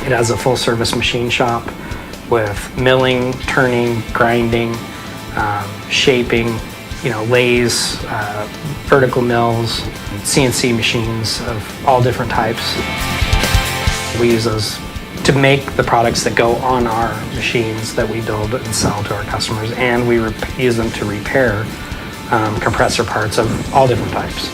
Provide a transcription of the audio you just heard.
It has a full-service machine shop with milling, turning, grinding, shaping, lathes, vertical mills, CNC machines of all different types. We use those to make the products that go on our machines that we build and sell to our customers, and we use them to repair compressor parts of all different types.